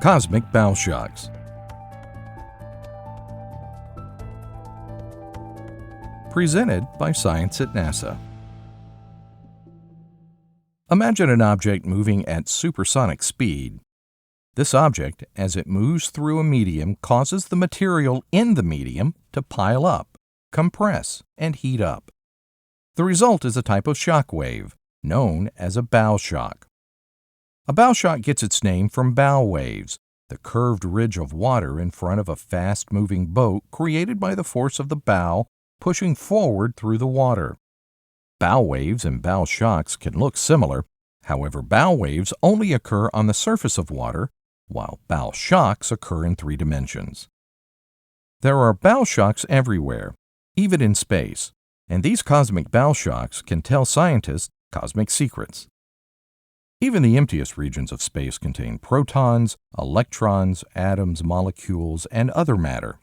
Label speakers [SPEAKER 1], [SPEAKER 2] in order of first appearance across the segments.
[SPEAKER 1] Cosmic bow shocks. Presented by Science at NASA. Imagine an object moving at supersonic speed. This object, as it moves through a medium, causes the material in the medium to pile up, compress, and heat up. The result is a type of shock wave, known as a bow shock. A bow shock gets its name from bow waves, the curved ridge of water in front of a fast-moving boat created by the force of the bow pushing forward through the water. Bow waves and bow shocks can look similar, however bow waves only occur on the surface of water, while bow shocks occur in 3 dimensions. There are bow shocks everywhere, even in space, and these cosmic bow shocks can tell scientists cosmic secrets. Even the emptiest regions of space contain protons, electrons, atoms, molecules, and other matter.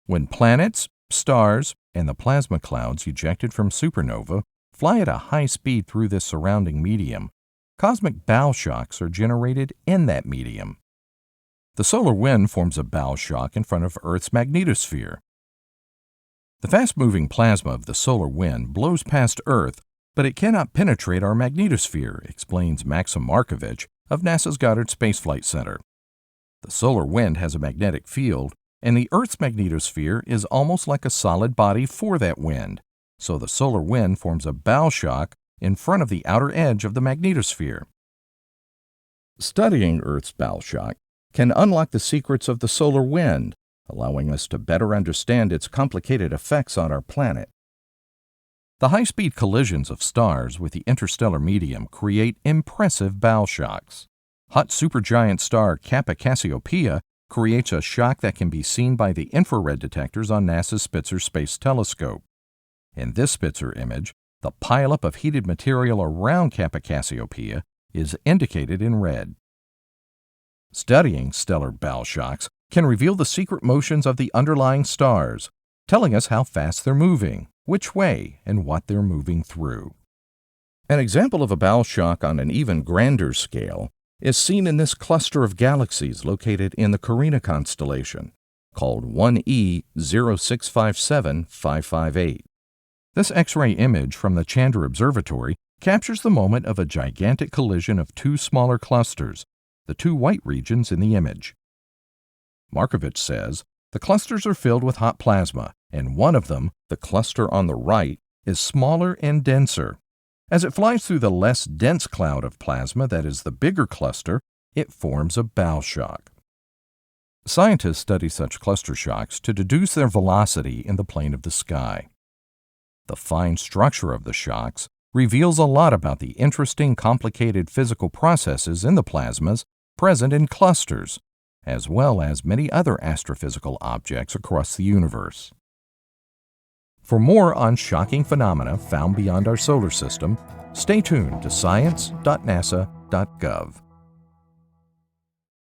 [SPEAKER 1] When planets, stars, and the plasma clouds ejected from supernova fly at a high speed through this surrounding medium, cosmic bow shocks are generated in that medium. The solar wind forms a bow shock in front of Earth's magnetosphere. The fast-moving plasma of the solar wind blows past Earth, but it cannot penetrate our magnetosphere, explains Maxim Markovich of NASA's Goddard Space Flight Center. The solar wind has a magnetic field, and the Earth's magnetosphere is almost like a solid body for that wind, so the solar wind forms a bow shock in front of the outer edge of the magnetosphere. Studying Earth's bow shock can unlock the secrets of the solar wind, allowing us to better understand its complicated effects on our planet. The high-speed collisions of stars with the interstellar medium create impressive bow shocks. Hot supergiant star Kappa Cassiopeia creates a shock that can be seen by the infrared detectors on NASA's Spitzer Space Telescope. In this Spitzer image, the pileup of heated material around Kappa Cassiopeia is indicated in red. Studying stellar bow shocks can reveal the secret motions of the underlying stars, telling us how fast they're moving, which way, and what they're moving through. An example of a bow shock on an even grander scale is seen in this cluster of galaxies located in the Carina constellation, called 1E 0657558. This X-ray image from the Chandra Observatory captures the moment of a gigantic collision of 2 smaller clusters, the 2 white regions in the image. Markovich says, the clusters are filled with hot plasma, and one of them, the cluster on the right, is smaller and denser. As it flies through the less dense cloud of plasma that is the bigger cluster, it forms a bow shock. Scientists study such cluster shocks to deduce their velocity in the plane of the sky. The fine structure of the shocks reveals a lot about the interesting, complicated physical processes in the plasmas present in clusters, as well as many other astrophysical objects across the universe. For more on shocking phenomena found beyond our solar system, stay tuned to science.nasa.gov.